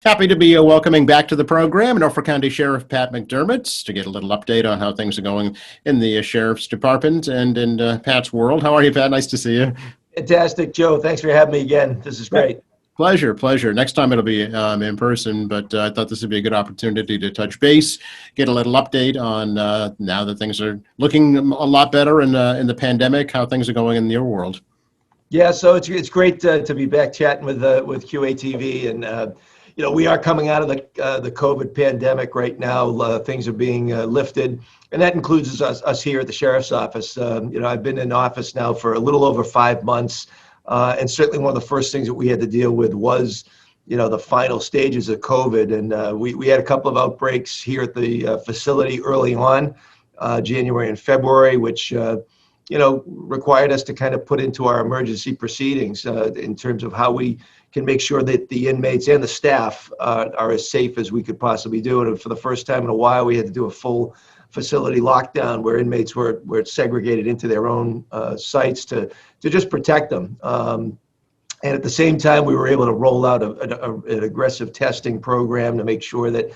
Happy to be welcoming back to the program Norfolk County Sheriff Pat McDermott to get a little update on how things are going in the Sheriff's Department and in Pat's world. How are you, Pat? Nice to see you. Fantastic, Joe. Thanks for having me again. This is Yeah. great. Pleasure, pleasure. Next time it'll be in person, but I thought this would be a good opportunity to touch base, get a little update on now that things are looking a lot better in the pandemic, how things are going in your world. Yeah, so it's great to be back chatting with QATV, and we are coming out of the COVID pandemic right now. Things are being lifted, and that includes us here at the sheriff's office. I've been in office now for a little over 5 months, and certainly one of the first things that we had to deal with was the final stages of COVID, and we had a couple of outbreaks here at the facility early on, January and February, which required us to kind of put into our emergency proceedings in terms of how we can make sure that the inmates and the staff are as safe as we could possibly do. And for the first time in a while, we had to do a full facility lockdown where inmates were segregated into their own sites to just protect them. And at the same time, we were able to roll out an aggressive testing program to make sure that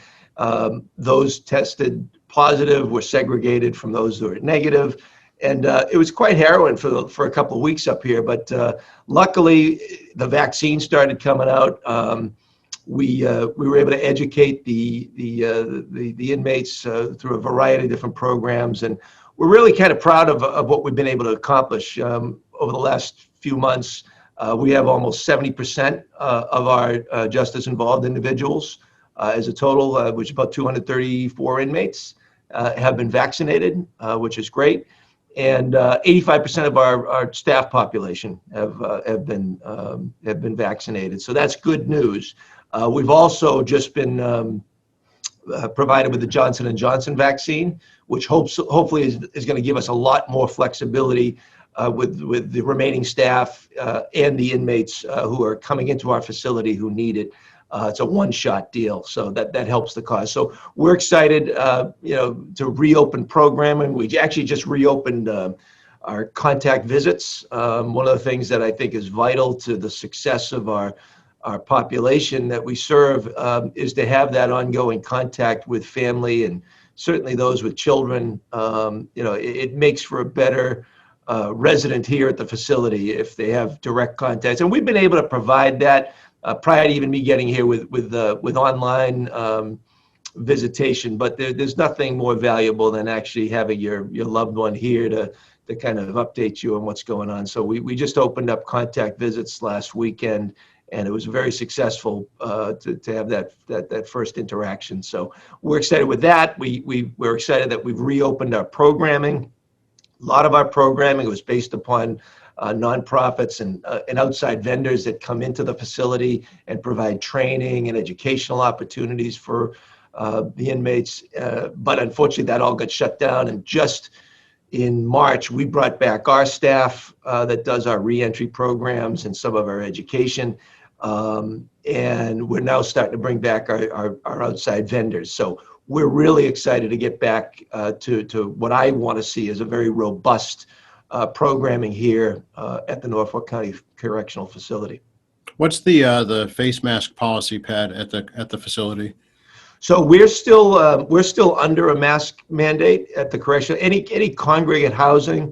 those tested positive were segregated from those who were negative. And it was quite harrowing for a couple of weeks up here, but luckily the vaccine started coming out. We were able to educate the inmates through a variety of different programs, and we're really kind of proud of what we've been able to accomplish over the last few months. We have almost 70% of our justice-involved individuals as a total, which is about 234 inmates, have been vaccinated, which is great. And 85% of our staff population have been vaccinated. So that's good news. We've also just been provided with the Johnson & Johnson vaccine, which hopefully is going to give us a lot more flexibility with the remaining staff and the inmates who are coming into our facility who need it. It's a one-shot deal, so that helps the cause. So we're excited, to reopen programming. We actually just reopened our contact visits. One of the things that I think is vital to the success of our population that we serve is to have that ongoing contact with family and certainly those with children. It makes for a better resident here at the facility if they have direct contacts, and we've been able to provide that. Prior to even me getting here with online visitation, but there's nothing more valuable than actually having your loved one here to kind of update you on what's going on. So we just opened up contact visits last weekend, and it was very successful to have that first interaction. So we're excited with that. We're excited that we've reopened our programming. A lot of our programming was based upon nonprofits and outside vendors that come into the facility and provide training and educational opportunities for the inmates. But unfortunately, that all got shut down. And just in March, we brought back our staff that does our reentry programs and some of our education. And we're now starting to bring back our outside vendors. So we're really excited to get back to what I want to see as a very robust programming here at the Norfolk County Correctional Facility. What's the face mask policy, Pat, at the facility? So we're still under a mask mandate at the correctional. Any congregate housing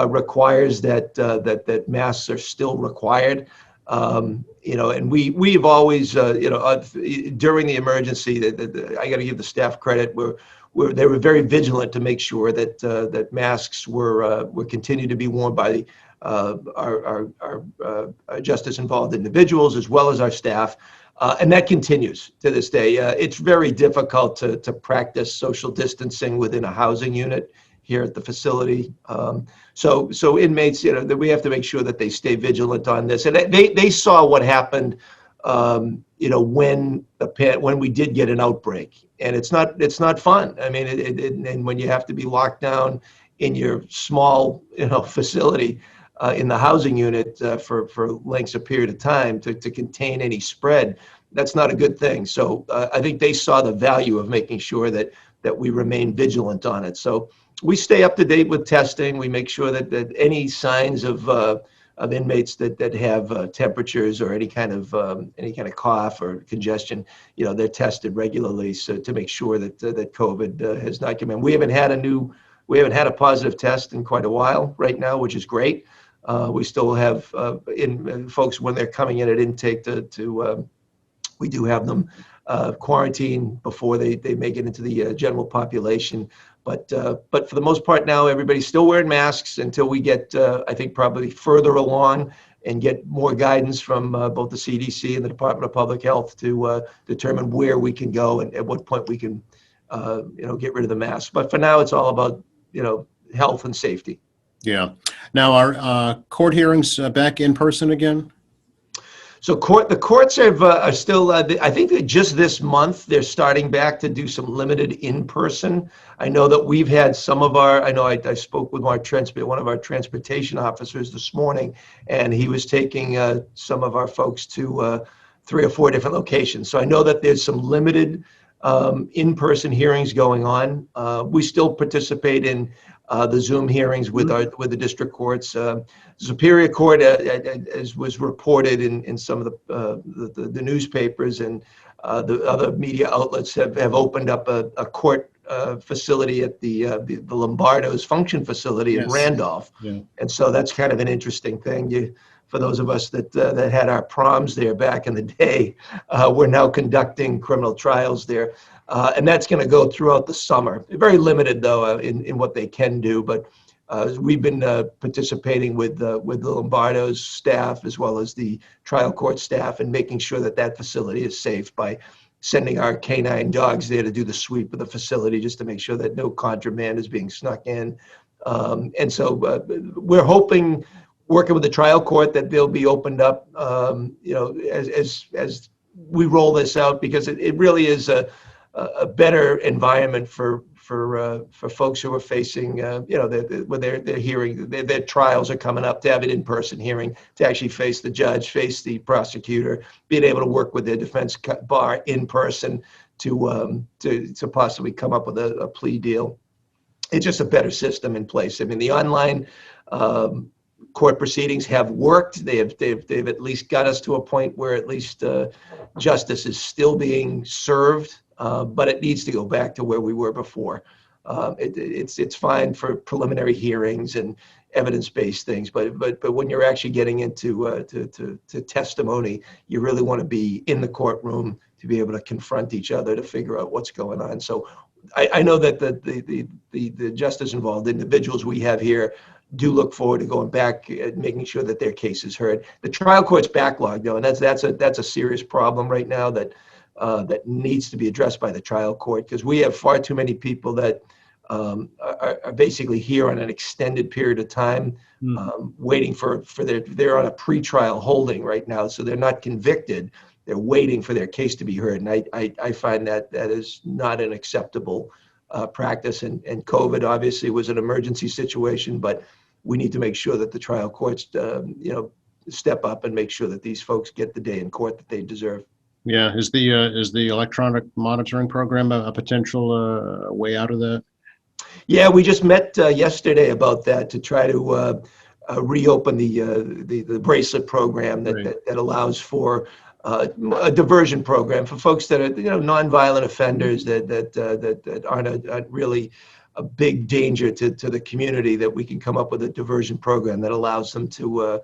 requires that masks are still required. And we've always during the emergency, I got to give the staff credit. They were very vigilant to make sure that masks were continued to be worn by our justice-involved individuals as well as our staff, and that continues to this day. It's very difficult to practice social distancing within a housing unit here at the facility. So inmates, that we have to make sure that they stay vigilant on this, and they saw what happened. When we did get an outbreak, and it's not fun. I mean, and when you have to be locked down in your small, facility in the housing unit for lengths of period of time to contain any spread, that's not a good thing. So I think they saw the value of making sure that we remain vigilant on it. So we stay up to date with testing. We make sure that any signs of inmates that have temperatures or any kind of cough or congestion. They're tested regularly so to make sure that that COVID has not come in. We haven't had a positive test in quite a while right now, which is great. We still have folks when they're coming in at intake we do have them quarantine before they make it into the general population. But for the most part now, everybody's still wearing masks until we get, I think, probably further along and get more guidance from both the CDC and the Department of Public Health to determine where we can go and at what point we can, get rid of the mask. But for now, it's all about, health and safety. Yeah. Now, are court hearings back in person again? So the courts are still, I think that just this month, they're starting back to do some limited in-person. I know that we've had I spoke with one of our transportation officers this morning, and he was taking some of our folks to 3 or 4 different locations. So I know that there's some limited in-person hearings going on. We still participate in the Zoom hearings with the district courts. Superior Court, as was reported in some of the newspapers and the other media outlets, have opened up a court facility at the Lombardo's function facility in Randolph. Yeah. And so that's kind of an interesting thing. For those of us that had our proms there back in the day, we're now conducting criminal trials there. And that's going to go throughout the summer. Very limited, though, in what they can do. But we've been participating with the Lombardo's staff as well as the trial court staff and making sure that facility is safe by sending our canine dogs there to do the sweep of the facility just to make sure that no contraband is being snuck in. And so we're hoping, working with the trial court, that they'll be opened up, as we roll this out, because it really is a better environment for folks who are facing, when they're hearing their trials are coming up, to have an in-person hearing, to actually face the judge, face the prosecutor, being able to work with their defense bar in person to possibly come up with a plea deal. It's just a better system in place. I mean, the online court proceedings have worked. They've at least got us to a point where at least justice is still being served, but it needs to go back to where we were before. It's fine for preliminary hearings and evidence-based things, but when you're actually getting into to testimony, you really want to be in the courtroom to be able to confront each other to figure out what's going on. So I know that the justice-involved individuals we have here do look forward to going back and making sure that their case is heard. The trial court's backlogged, though, and that's a serious problem right now that needs to be addressed by the trial court, because we have far too many people that are basically here on an extended period of time, waiting for they're on a pretrial holding right now, so they're not convicted. They're waiting for their case to be heard, and I find that is not an acceptable practice. And COVID obviously was an emergency situation, but we need to make sure that the trial courts, step up and make sure that these folks get the day in court that they deserve. Yeah, is the electronic monitoring program a potential way out of that? Yeah, we just met yesterday about that to try to reopen the bracelet program that allows for a diversion program for folks that are nonviolent offenders that aren't really a big danger to the community, that we can come up with a diversion program that allows them to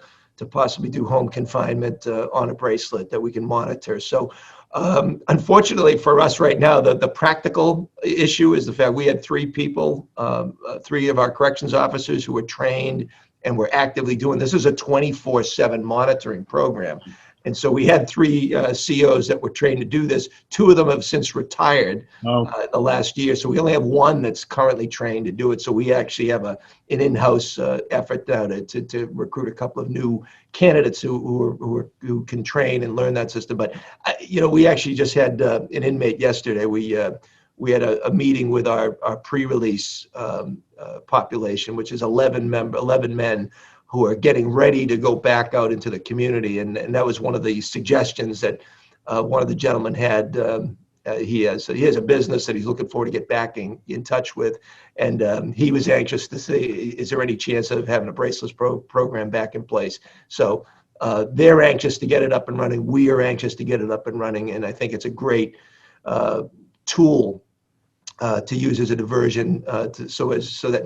possibly do home confinement on a bracelet that we can monitor. So unfortunately for us right now, the practical issue is the fact we had 3 people, 3 of our corrections officers who were trained and were actively doing this. Is a 24/7 monitoring program. And so we had 3 COs that were trained to do this. 2 of them have since retired the last year. So we only have 1 that's currently trained to do it. So we actually have an in-house effort now to recruit a couple of new candidates who can train and learn that system. But we actually just had an inmate yesterday. We had a meeting with our pre-release population, which is 11 men who are getting ready to go back out into the community. And that was one of the suggestions that one of the gentlemen had He has a business that he's looking forward to get back in touch with, and he was anxious to see, is there any chance of having a bracelets program back in place? So they're anxious to get it up and running. We are anxious to get it up and running, and I think it's a great tool to use as a diversion, so that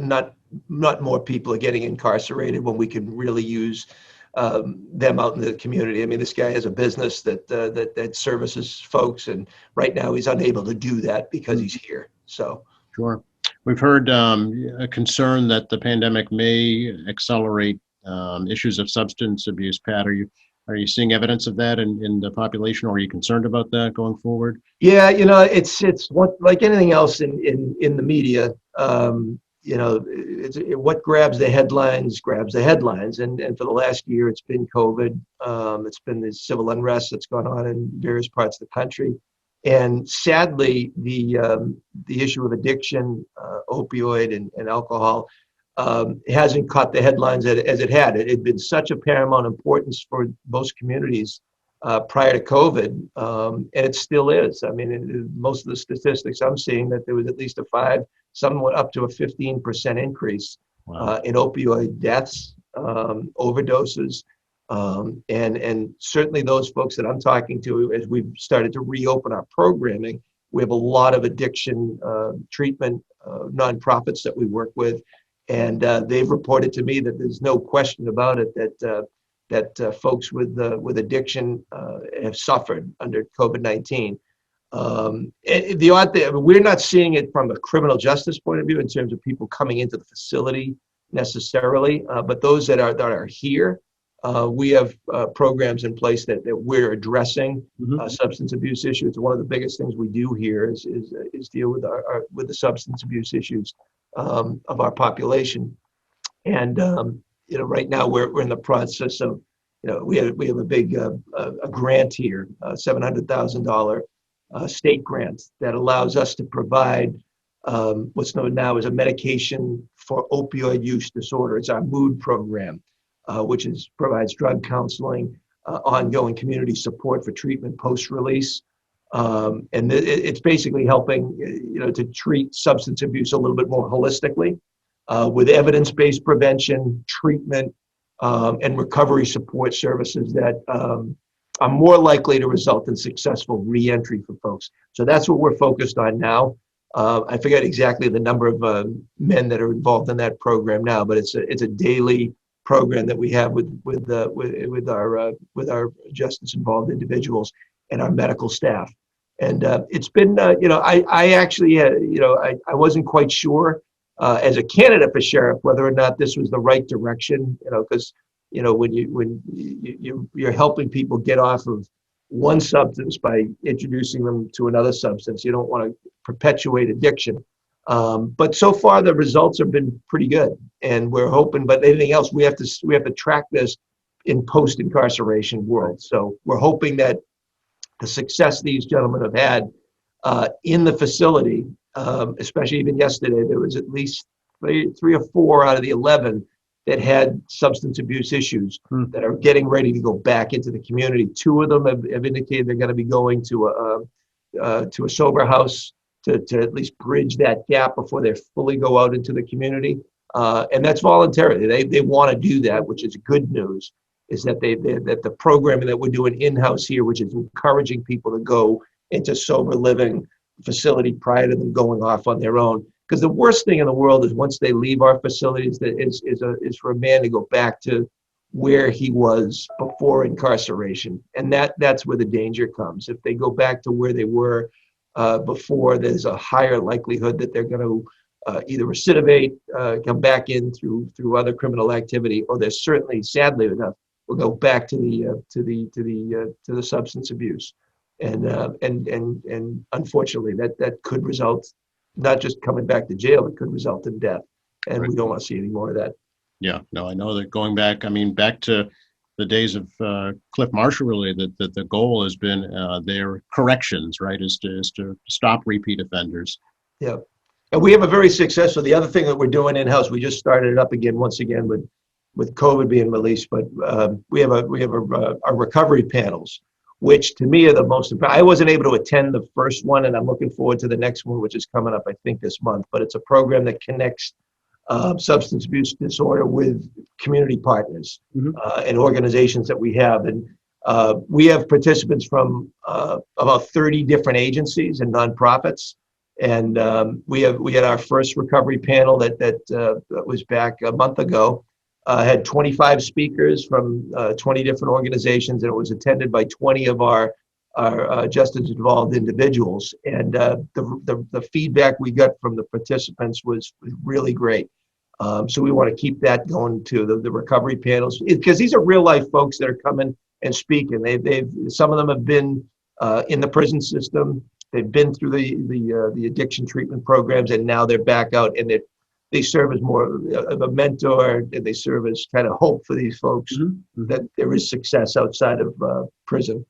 not more people are getting incarcerated when we can really use them out in the community. I mean, this guy has a business that services folks, and right now he's unable to do that because he's here. So Sure. We've heard a concern that the pandemic may accelerate issues of substance abuse. Pat, are you seeing evidence of that in the population, or are you concerned about that going forward? yeah, it's what, like anything else in the media. What grabs the headlines, and for the last year it's been COVID. It's been the civil unrest that's gone on in various parts of the country, and sadly the issue of addiction, opioid and alcohol, hasn't caught the headlines as it had. It had been such a paramount importance for most communities prior to COVID, and it still is. I mean, most of the statistics I'm seeing that there was at least a 5, somewhat up to a 15% increase in opioid deaths, overdoses, and certainly those folks that I'm talking to, as we've started to reopen our programming, we have a lot of addiction treatment nonprofits that we work with, and they've reported to me that there's no question about it that folks with addiction have suffered under COVID-19. The odd thing, we're not seeing it from a criminal justice point of view in terms of people coming into the facility necessarily, but those that are here, we have programs in place that we're addressing substance abuse issues. It's one of the biggest things we do here is deal with the substance abuse issues of our population. And right now we're in the process of, we have a big a grant here, $700,000 state grant that allows us to provide what's known now as a medication for opioid use disorder. It's our MOOD program, which provides drug counseling, ongoing community support for treatment post-release. And it's basically helping, to treat substance abuse a little bit more holistically, with evidence-based prevention, treatment, and recovery support services that are more likely to result in successful reentry for folks. So that's what we're focused on now. I forget exactly the number of men that are involved in that program now, but it's a daily program that we have with our justice-involved individuals and our medical staff. And it's been, I actually, I wasn't quite sure as a candidate for sheriff whether or not this was the right direction, because when you're helping people get off of one substance by introducing them to another substance, you don't want to perpetuate addiction. But so far the results have been pretty good, and we're hoping. But anything else, we have to track this in post-incarceration world. So we're hoping that the success these gentlemen have had in the facility, especially even yesterday, there was at least 3 or 4 out of the 11 that had substance abuse issues that are getting ready to go back into the community. 2 of them have indicated they're going to be going to a sober house to at least bridge that gap before they fully go out into the community. And that's voluntary. They want to do that, which is good news, is that that the programming that we're doing in-house here, which is encouraging people to go into sober living facility prior to them going off on their own. Because the worst thing in the world is once they leave our facilities, is for a man to go back to where he was before incarceration, and that's where the danger comes. If they go back to where they were before, there's a higher likelihood that they're going to either recidivate, come back in through other criminal activity, or they're certainly, sadly enough, will go back to the substance abuse, and unfortunately that could result not just coming back to jail, it could result in death, and we don't want to see any more of that. Yeah, no, I know that going back to the days of Cliff Marshall, really, that the goal has been their corrections, right, is to stop repeat offenders. Yeah, and we have a very successful. The other thing that we're doing in house, we just started it up once again with COVID being released, but we have our recovery panels which to me are the most important. I wasn't able to attend the first one, and I'm looking forward to the next one, which is coming up, I think, this month. But it's a program that connects substance abuse disorder with community partners and organizations that we have. And we have participants from about 30 different agencies and nonprofits. And we had our first recovery panel that was back a month ago. Had 25 speakers from 20 different organizations, and it was attended by 20 of our justice involved individuals. And the feedback we got from the participants was really great. So we want to keep that going to the recovery panels, because these are real life folks that are coming and speaking. Some of them have been in the prison system. They've been through the addiction treatment programs, and now they're back out, and they serve as more of a mentor, and they serve as kind of hope for these folks that there is success outside of prison.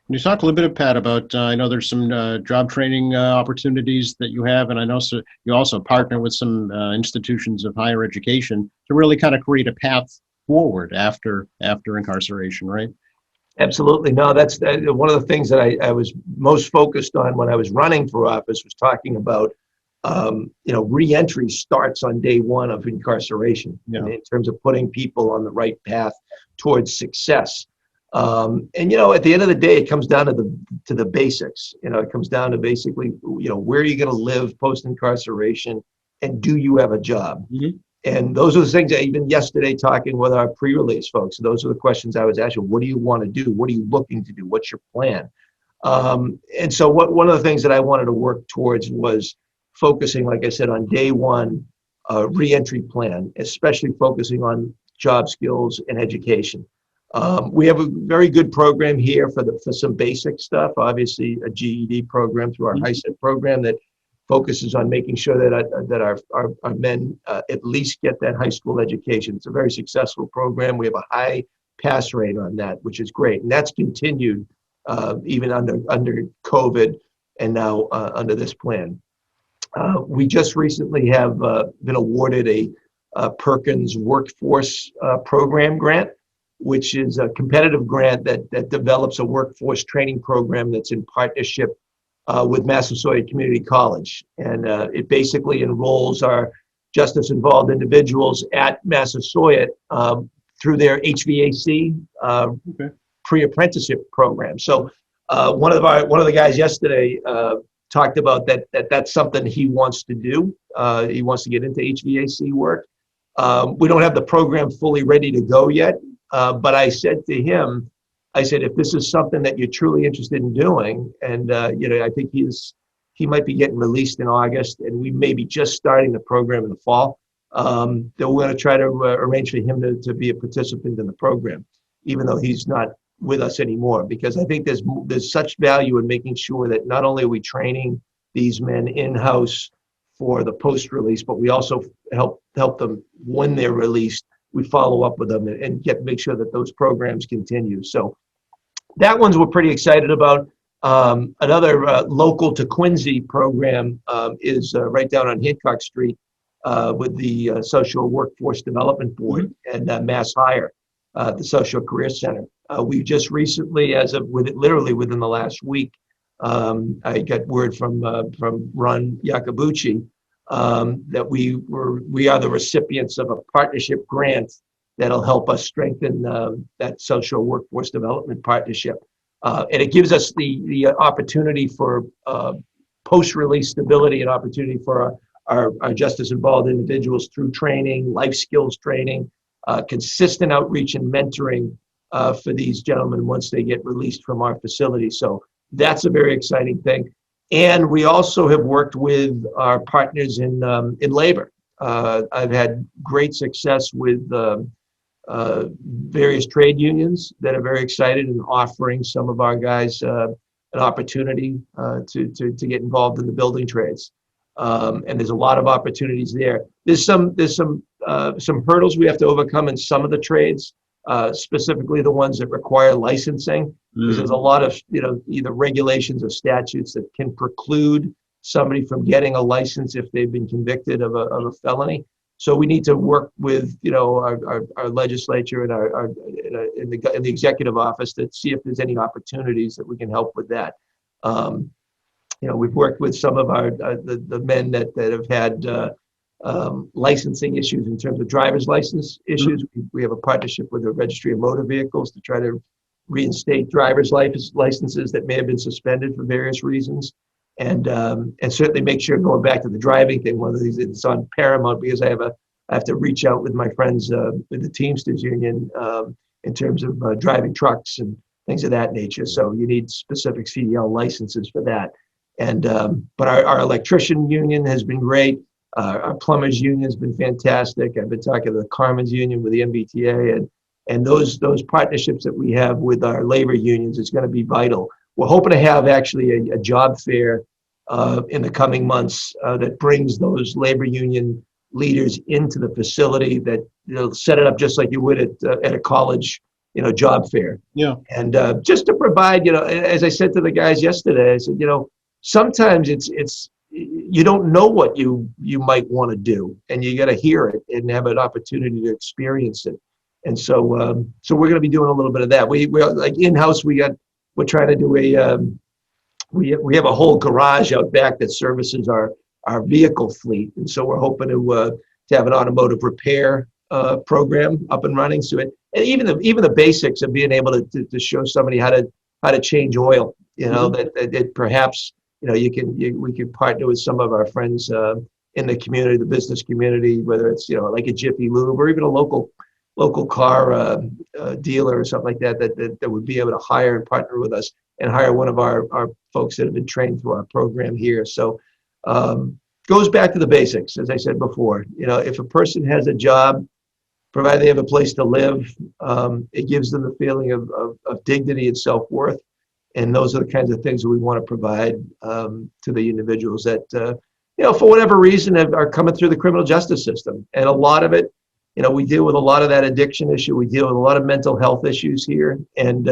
Can you talk a little bit, Pat, about, I know there's some job training opportunities that you have, and I know you also partner with some institutions of higher education to really kind of create a path forward after incarceration, right? Absolutely. No, that's one of the things that I was most focused on when I was running for office, was talking about reentry starts on day one of incarceration, in terms of putting people on the right path towards success. And at the end of the day, it comes down to the basics. It comes down to basically, where are you going to live post incarceration, and do you have a job? And those are the things that, even yesterday, talking with our pre-release folks, those are the questions I was asking. What do you want to do? What are you looking to do? What's your plan? And so one of the things that I wanted to work towards was focusing, like I said, on day one, reentry plan, especially focusing on job skills and education. We have a very good program here for some basic stuff. Obviously, a GED program through our HISET program that focuses on making sure that our men at least get that high school education. It's a very successful program. We have a high pass rate on that, which is great, and that's continued even under COVID, and now under this plan. We just recently have been awarded a Perkins Workforce Program grant, which is a competitive grant that develops a workforce training program that's in partnership with Massasoit Community College. And it basically enrolls our justice-involved individuals at Massasoit through their HVAC pre-apprenticeship program. So one of the guys yesterday talked about that's something he wants to do. He wants to get into HVAC work. We don't have the program fully ready to go yet, but I said to him, if this is something that you're truly interested in doing, and I think he might be getting released in August, and we may be just starting the program in the fall, then we're going to try to arrange for him to be a participant in the program, even though he's not with us anymore, because I think there's such value in making sure that not only are we training these men in-house for the post-release, but we also help them when they're released. We follow up with them and make sure that those programs continue. So that one's we're pretty excited about. Another local to Quincy program is right down on Hancock Street with the Social Workforce Development Board and Mass Hire, the Social Career Center. We just recently, literally within the last week, I got word from Ron Iacobucci that we are the recipients of a partnership grant that'll help us strengthen that social workforce development partnership. And it gives us the opportunity for post-release stability and opportunity for our justice-involved individuals through training, life skills training, consistent outreach and mentoring for these gentlemen once they get released from our facility. So that's a very exciting thing. And we also have worked with our partners in labor. I've had great success with various trade unions that are very excited in offering some of our guys an opportunity to get involved in the building trades. And there's a lot of opportunities there. There's some hurdles we have to overcome in some of the trades, specifically the ones that require licensing. Because there's a lot of either regulations or statutes that can preclude somebody from getting a license if they've been convicted of a felony. So we need to work with, our legislature and our in the executive office to see if there's any opportunities that we can help with that. We've worked with some of the men that have had licensing issues in terms of driver's license issues. We have a partnership with the Registry of Motor Vehicles to try to reinstate driver's licenses that may have been suspended for various reasons. And certainly make sure, going back to the driving thing, one of these, it's on paramount because I have to reach out with my friends with the Teamsters Union in terms of driving trucks and things of that nature. So you need specific CDL licenses for that. And but our electrician union has been great. Our plumbers union has been fantastic. I've been talking to the Carmen's union with the MBTA, and those partnerships that we have with our labor unions is going to be vital. We're hoping to have actually a job fair in the coming months that brings those labor union leaders into the facility, that set it up just like you would at a college job fair. Yeah. And just to provide, as I said to the guys yesterday, I said, sometimes it's you don't know what you might want to do, and you got to hear it and have an opportunity to experience it. And so we're going to be doing a little bit of that. We're like in-house. We're trying to do we have a whole garage out back that services our vehicle fleet, and so we're hoping to have an automotive repair program up and running. So and even the basics of being able to show somebody how to change oil. That perhaps we can partner with some of our friends in the community, the business community, whether it's like a Jiffy Lube or even a local car dealer or something like that would be able to hire and partner with us and hire one of our folks that have been trained through our program here. So goes back to the basics, as I said before. If a person has a job, provided they have a place to live, it gives them the feeling of dignity and self-worth. And those are the kinds of things that we want to provide to the individuals that, for whatever reason, are coming through the criminal justice system. And a lot of it, we deal with a lot of that addiction issue. We deal with a lot of mental health issues here. And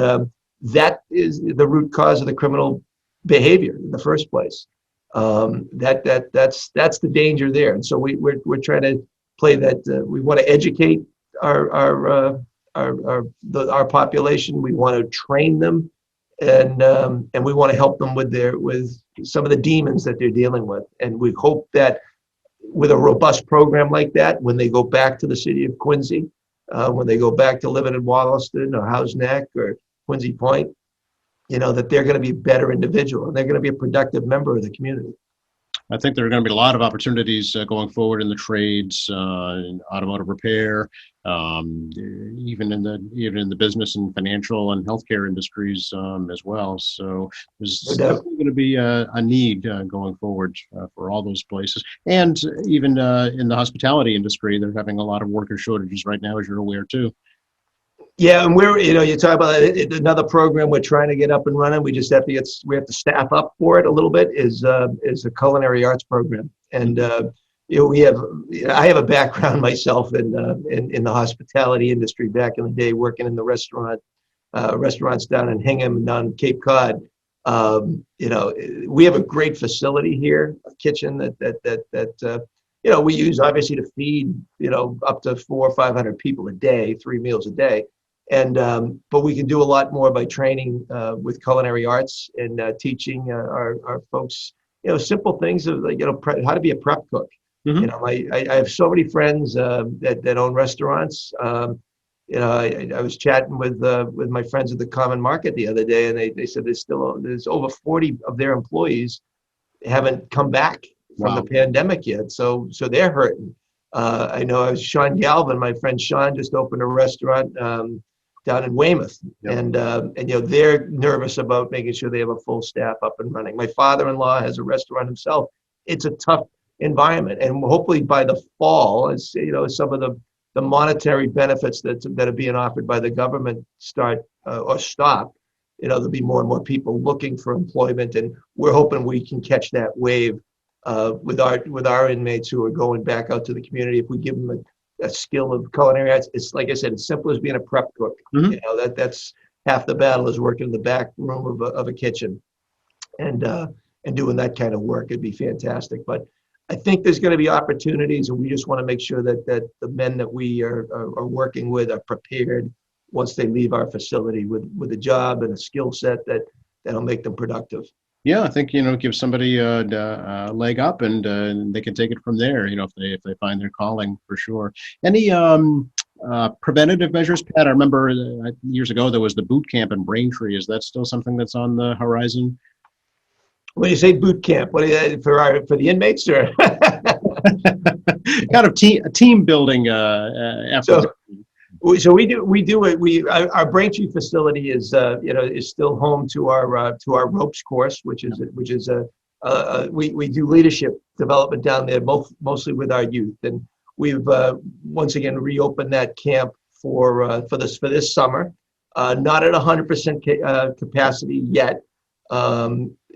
that is the root cause of the criminal behavior in the first place. That's the danger there. And so we're trying to play that. We want to educate our population. We want to train them. And we want to help them with some of the demons that they're dealing with. And we hope that with a robust program like that, when they go back to the city of Quincy, when they go back to living in Wollaston or Howes Neck or Quincy Point, that they're going to be a better individual and they're going to be a productive member of the community. I think there are going to be a lot of opportunities going forward in the trades, in automotive repair, even in the business and financial and healthcare industries as well. So there's definitely going to be a need going forward for all those places, and even in the hospitality industry, they're having a lot of worker shortages right now, as you're aware too. Yeah, and you talk about another program we're trying to get up and running. We just have to staff up for it a little bit. Is a culinary arts program, and I have a background myself in the hospitality industry back in the day, working in the restaurants down in Hingham and down Cape Cod. We have a great facility here, a kitchen that we use obviously to feed up to 400 or 500 people a day, 3 meals a day. And but we can do a lot more by training with culinary arts and teaching our folks, simple things of how to be a prep cook. Mm-hmm. I have so many friends that own restaurants. I was chatting with my friends at the Common Market the other day, and they said there's over 40 of their employees haven't come back from the pandemic yet, so they're hurting. I know Sean Galvin, my friend Sean, just opened a restaurant down in Weymouth, yep. and they're nervous about making sure they have a full staff up and running. My father-in-law has a restaurant himself. It's a tough environment, and hopefully by the fall, as some of the monetary benefits that are being offered by the government start or stop, there'll be more and more people looking for employment, and we're hoping we can catch that wave with our inmates who are going back out to the community. If we give them a skill of culinary arts, it's like I said, it's simple as being a prep cook. Mm-hmm. That's half the battle, is working in the back room of a kitchen, and doing that kind of work. It'd be fantastic. But I think there's going to be opportunities, and we just want to make sure that the men that we are working with are prepared once they leave our facility with a job and a skill set that'll make them productive. Yeah, I think, give somebody a leg up, and they can take it from there, if they find their calling, for sure. Any preventative measures, Pat? I remember years ago there was the boot camp in Braintree. Is that still something that's on the horizon? When you say boot camp, what for the inmates, or Kind of team building effort. So we do it. Our Braintree facility is still home to our ropes course, which is we do leadership development down there, mostly with our youth, and we've once again reopened that camp for this summer, not at 100% capacity yet.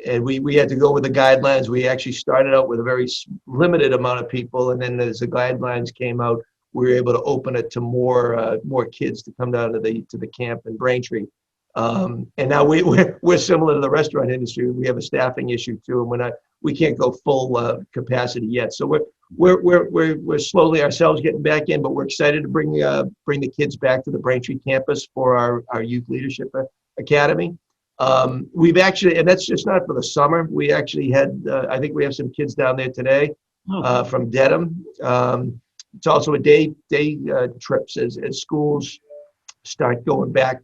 And we had to go with the guidelines. We actually started out with a very limited amount of people, and then as the guidelines came out, we were able to open it to more kids to come down to the camp in Braintree. And now we're similar to the restaurant industry. We have a staffing issue too, and we can't go full capacity yet. So we're slowly ourselves getting back in, but we're excited to bring the kids back to the Braintree campus for our Youth Leadership Academy. We've actually, and that's just not for the summer. We actually had, I think we have some kids down there today from Dedham. It's also a day trips as schools start going back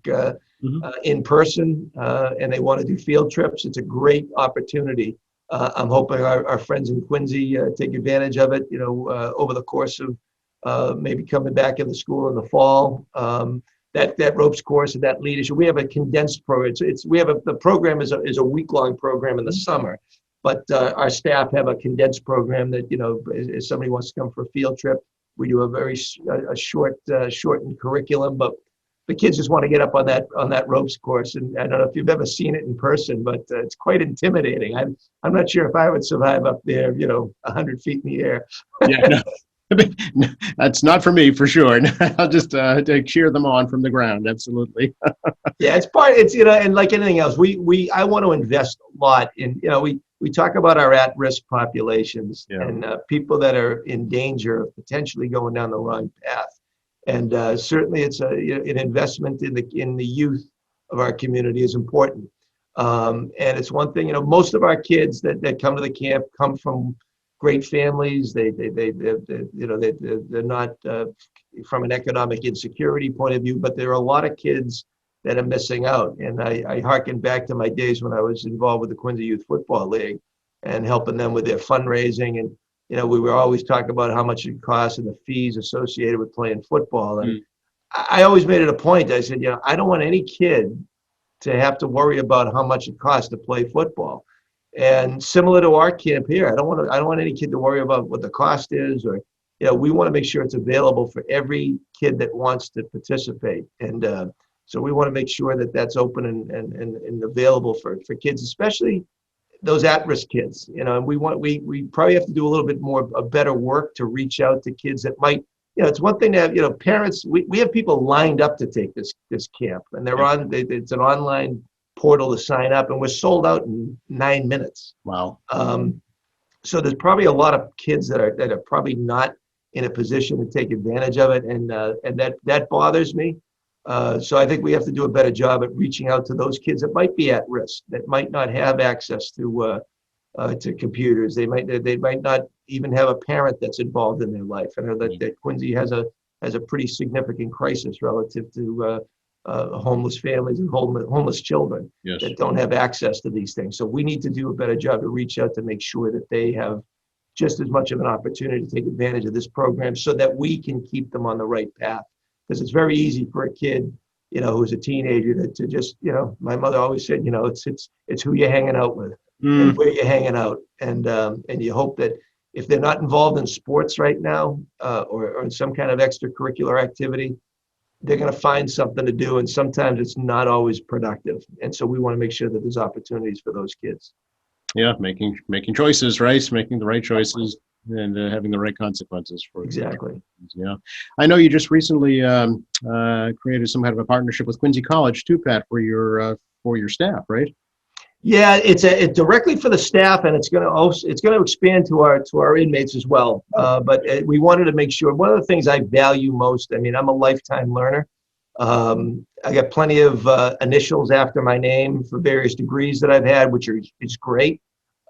in person, and they want to do field trips. It's a great opportunity. I'm hoping our friends in Quincy take advantage of it, over the course of maybe coming back in the school in the fall. That ropes course and that leadership. We have a condensed program. The program is a week-long program in the summer, but our staff have a condensed program that, if somebody wants to come for a field trip, we do a very shortened curriculum, but the kids just want to get up on that ropes course. And I don't know if you've ever seen it in person, but it's quite intimidating. I'm not sure if I would survive up there, 100 feet in the air. Yeah, no. That's not for me, for sure. I'll just cheer them on from the ground. Absolutely. Yeah, and like anything else, I want to invest a lot in, we talk about our at-risk populations and people that are in danger of potentially going down the wrong path. And certainly it's an investment in the youth of our community is important. And it's one thing, most of our kids that come to the camp come from great families. They're not from an economic insecurity point of view, but there are a lot of kids that are missing out. And I hearken back to my days when I was involved with the Quincy Youth Football League and helping them with their fundraising. And, we were always talking about how much it costs and the fees associated with playing football. And I always made it a point. I said, I don't want any kid to have to worry about how much it costs to play football. And similar to our camp here, I don't want any kid to worry about what the cost is, or we want to make sure it's available for every kid that wants to participate. And so we want to make sure that that's open and available for kids, especially those at-risk kids. And we probably have to do a little bit more better work to reach out to kids that might. It's one thing to have parents. We have people lined up to take this camp, and it's an online portal to sign up, and we're sold out in 9 minutes. Wow. So there's probably a lot of kids that are probably not in a position to take advantage of it, and that bothers me. So I think we have to do a better job at reaching out to those kids that might be at risk, that might not have access to computers. They might not even have a parent that's involved in their life. I know that Quincy has a pretty significant crisis relative to homeless families and homeless children that don't have access to these things. So we need to do a better job to reach out to make sure that they have just as much of an opportunity to take advantage of this program, so that we can keep them on the right path. Because it's very easy for a kid, who's a teenager to just, my mother always said, it's who you're hanging out with and where you're hanging out. And you hope that if they're not involved in sports right now or in some kind of extracurricular activity, they're going to find something to do, and sometimes it's not always productive. And so we want to make sure that there's opportunities for those kids. Yeah, making choices, right? Making the right choices and having the right consequences for exactly. Yeah, I know you just recently created some kind of a partnership with Quincy College too, Pat, for your staff, right? Yeah, it's directly for the staff, and it's going to expand to our inmates as well. But we wanted to make sure. One of the things I value most. I mean, I'm a lifetime learner. I got plenty of initials after my name for various degrees that I've had, which is great.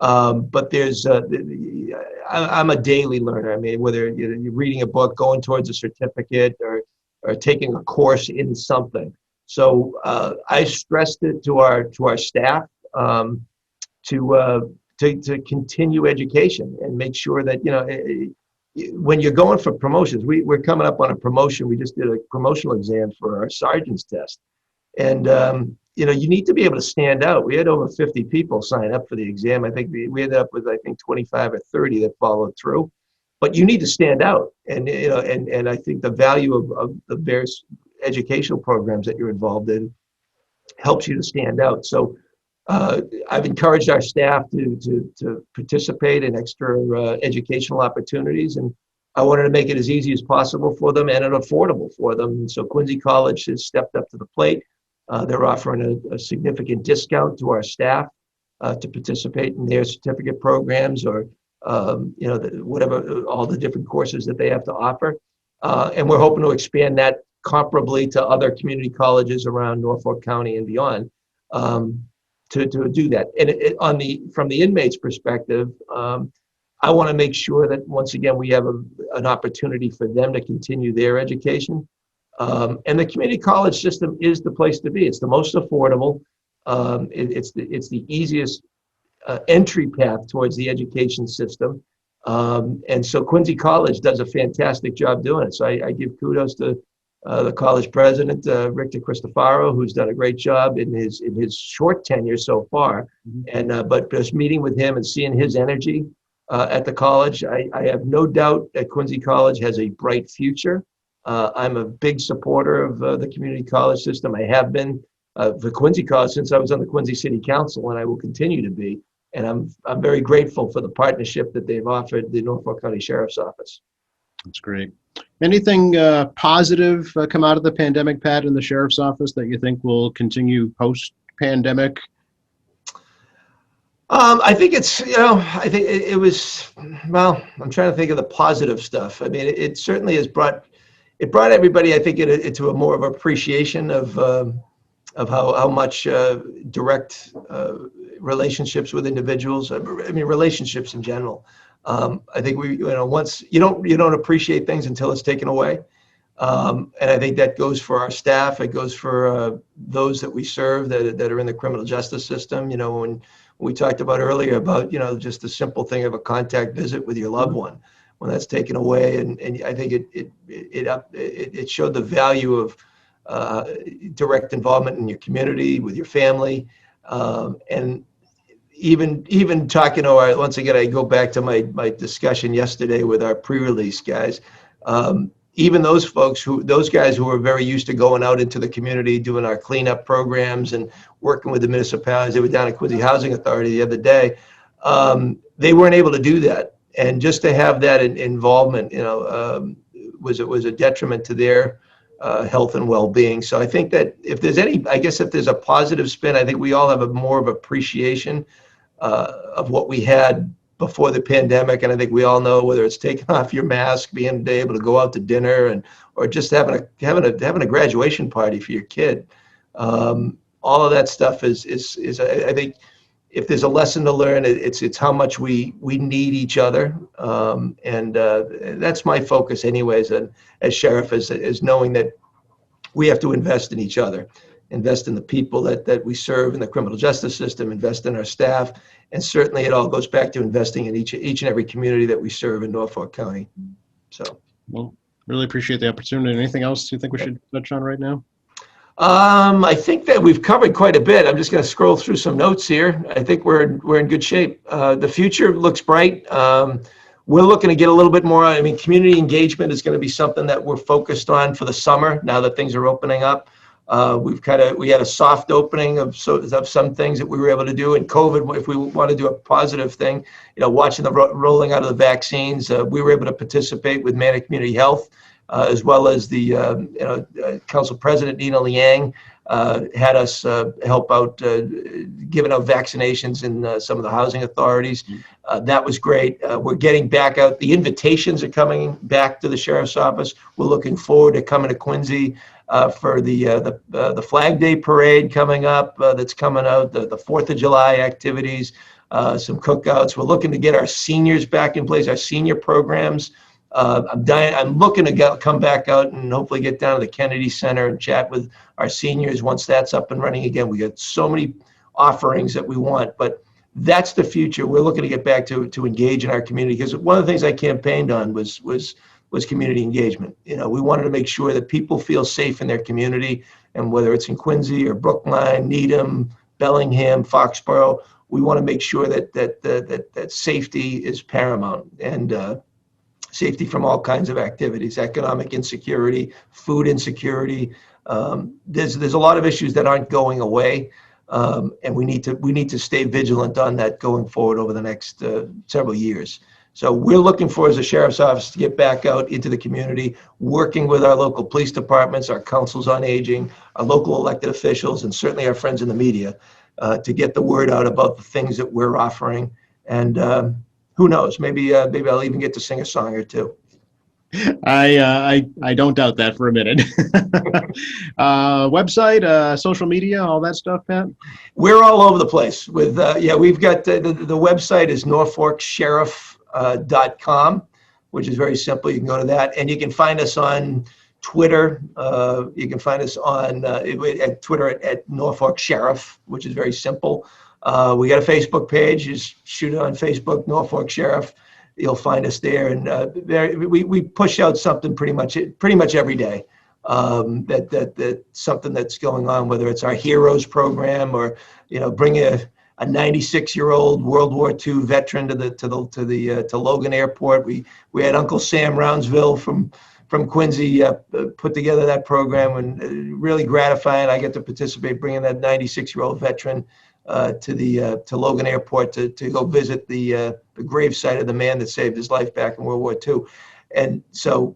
But I'm a daily learner. I mean, whether you're reading a book, going towards a certificate, or taking a course in something. So I stressed it to our staff to continue education and make sure that when you're going for promotions, we're coming up on a promotion. We just did a promotional exam for our sergeant's test, and you need to be able to stand out. We had over 50 people sign up for the exam. I think we ended up with 25 or 30 that followed through. But you need to stand out, and I think the value of the various educational programs that you're involved in helps you to stand out. So I've encouraged our staff to participate in extra educational opportunities, and I wanted to make it as easy as possible for them and affordable for them. So Quincy College has stepped up to the plate. They're offering a significant discount to our staff to participate in their certificate programs or whatever, all the different courses that they have to offer. And we're hoping to expand that comparably to other community colleges around Norfolk County and beyond. To do that. And from the inmates' perspective, I want to make sure that once again we have an opportunity for them to continue their education. And the community college system is the place to be. It's the most affordable. It's the easiest entry path towards the education system. And so Quincy College does a fantastic job doing it. So I give kudos to the college president, Rick DeCristofaro, who's done a great job in his short tenure so far. And but just meeting with him and seeing his energy at the college, I have no doubt that Quincy College has a bright future. I'm a big supporter of the community college system. I have been for Quincy College since I was on the Quincy City Council, and I will continue to be. And I'm very grateful for the partnership that they've offered the Norfolk County Sheriff's Office. That's great. Anything positive come out of the pandemic, Pat, in the Sheriff's Office that you think will continue post-pandemic? I think I think it was, well, I'm trying to think of the positive stuff. I mean, it certainly has brought everybody, I think, into a more of appreciation of how much direct relationships with individuals. I mean, relationships in general. I think once you don't appreciate things until it's taken away. And I think that goes for our staff. It goes for those that we serve that are in the criminal justice system. When we talked about earlier about, just the simple thing of a contact visit with your loved one, when that's taken away. And I think it showed the value of direct involvement in your community, with your family. And even talking to once again, I go back to my discussion yesterday with our pre-release guys. Even those guys who were very used to going out into the community, doing our cleanup programs and working with the municipalities. They were down at Quincy Housing Authority the other day. They weren't able to do that. And just to have that involvement, was a detriment to their health and well-being. So I think that if there's a positive spin, I think we all have more of appreciation of what we had before the pandemic. And I think we all know, whether it's taking off your mask, being able to go out to dinner, or just having a graduation party for your kid. All of that stuff is I think if there's a lesson to learn, it's how much we need each other. And that's my focus anyways, and as sheriff, is knowing that we have to invest in each other, invest in the people that we serve in the criminal justice system, invest in our staff. And certainly it all goes back to investing in each and every community that we serve in Norfolk County. So, well, really appreciate the opportunity. Anything else you think we should touch on right now? I think that we've covered quite a bit. I'm just going to scroll through some notes here. I think we're in good shape. The future looks bright. We're looking to get a little bit more. I mean, community engagement is going to be something that we're focused on for the summer. Now that things are opening up, we had a soft opening of some things that we were able to do. In COVID, if we want to do a positive thing, watching the rolling out of the vaccines, we were able to participate with Manor Community Health. As well as the Council President Nina Liang, had us help out giving out vaccinations in some of the housing authorities. That was great. We're getting back out. The invitations are coming back to the sheriff's office. We're looking forward to coming to Quincy for the Flag Day parade coming up. That's coming out. The 4th of July activities, some cookouts. We're looking to get our seniors back in place. Our senior programs. I'm looking to come back out and hopefully get down to the Kennedy Center and chat with our seniors once that's up and running again. We got so many offerings that we want, but that's the future. We're looking to get back to engage in our community, because one of the things I campaigned on was community engagement. You know, we wanted to make sure that people feel safe in their community, and whether it's in Quincy or Brookline, Needham, Bellingham, Foxborough, we want to make sure that safety is paramount, and safety from all kinds of activities, economic insecurity, food insecurity. There's a lot of issues that aren't going away, and we need to stay vigilant on that going forward over the next several years. So we're looking for, as a sheriff's office, to get back out into the community, working with our local police departments, our councils on aging, our local elected officials, and certainly our friends in the media, to get the word out about the things that we're offering. And who knows? Maybe I'll even get to sing a song or two. I don't doubt that for a minute. Website, social media, all that stuff, Pat? We're all over the place. With we've got the website is norfolksheriff.com, which is very simple. You can go to that, and you can find us on Twitter. You can find us on at Twitter at Norfolk Sheriff, which is very simple. We got a Facebook page. Just shoot it on Facebook, Norfolk Sheriff. You'll find us there, and we push out something pretty much every day. That something that's going on, whether it's our Heroes program, or bring a 96-year-old World War II veteran to Logan Airport. We had Uncle Sam Roundsville from Quincy put together that program, and really gratifying. I get to participate, bringing that 96-year-old veteran to Logan Airport to go visit the gravesite of the man that saved his life back in World War II. And so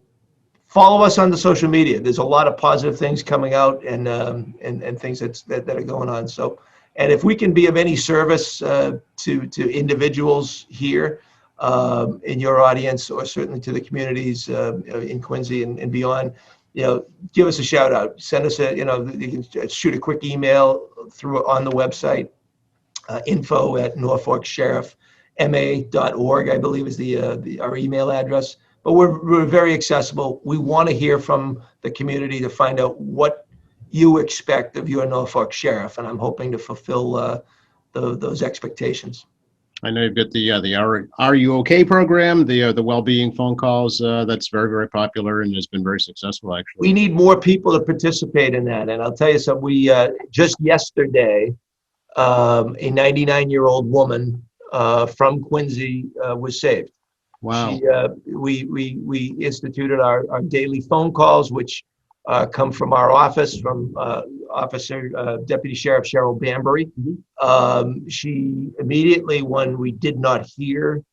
follow us on the social media. There's a lot of positive things coming out, and things that are going on. So, and if we can be of any service to individuals here in your audience, or certainly to the communities in Quincy and beyond, give us a shout out. Send us you can shoot a quick email through on the website. info@norfolksheriffma.org, I believe, is our email address. But we're very accessible. We want to hear from the community to find out what you expect of your Norfolk Sheriff, and I'm hoping to fulfill those expectations. I know you've got the Are You OK program, the well-being phone calls. That's very, very popular and has been very successful, actually. We need more people to participate in that, and I'll tell you something. We just yesterday, a 99-year-old woman from Quincy was saved. Wow. We instituted our daily phone calls, which come from our office, from Deputy Sheriff Cheryl Bambury. Mm-hmm. She immediately, when we did not hear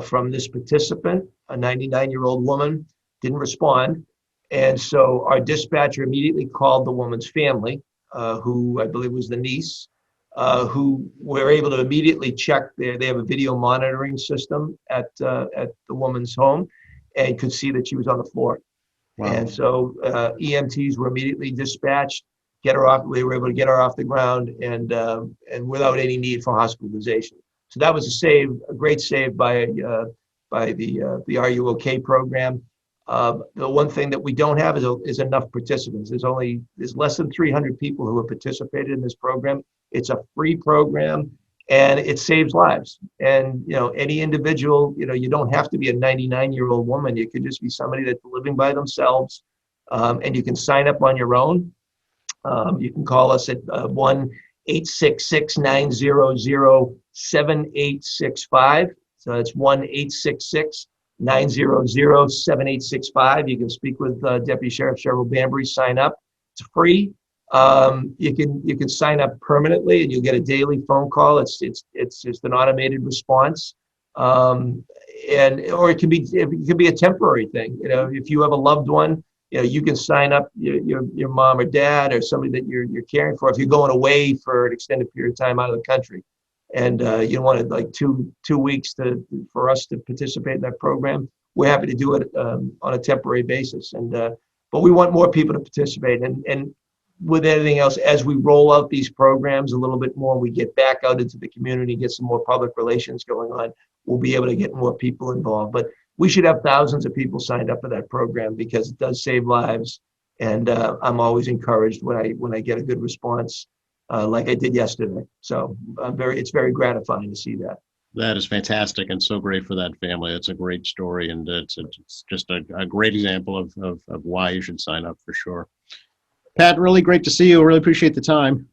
from this participant, a 99-year-old woman, didn't respond. And so our dispatcher immediately called the woman's family, who I believe was the niece, who were able to immediately check they have a video monitoring system at the woman's home, and could see that she was on the floor. Wow. And so EMTs were immediately dispatched, get her off. We were able to get her off the ground, and without any need for hospitalization. So that was a great save by the Are You OK program. The one thing that we don't have is enough participants. There's less than 300 people who have participated in this program. It's a free program, and it saves lives. And any individual, you don't have to be a 99-year-old woman. You could just be somebody that's living by themselves, and you can sign up on your own. You can call us at 1-866-900-7865. So that's 1-866-900-7865. You can speak with Deputy Sheriff Cheryl Bambury. Sign up. It's free. You can sign up permanently, and you'll get a daily phone call. It's just an automated response, or it can be a temporary thing. If you have a loved one you can sign up your mom or dad or somebody that you're caring for if you're going away for an extended period of time out of the country, and you wanted like two weeks for us to participate in that program. We're happy to do it on a temporary basis, and but we want more people to participate. And with anything else, as we roll out these programs a little bit more, we get back out into the community, get some more public relations going on, we'll be able to get more people involved. But we should have thousands of people signed up for that program because it does save lives. And I'm always encouraged when I get a good response, like I did yesterday. So it's very gratifying to see that. That is fantastic and so great for that family. It's a great story, and it's just a great example of why you should sign up for sure. Pat, really great to see you. Really appreciate the time.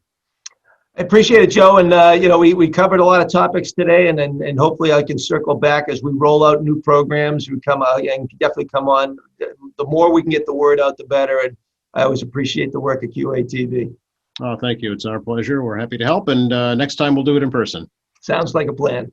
I appreciate it, Joe. And, we covered a lot of topics today, and hopefully I can circle back as we roll out new programs. We come out and definitely come on. The more we can get the word out, the better. And I always appreciate the work at QATV. Oh, thank you. It's our pleasure. We're happy to help. And next time we'll do it in person. Sounds like a plan.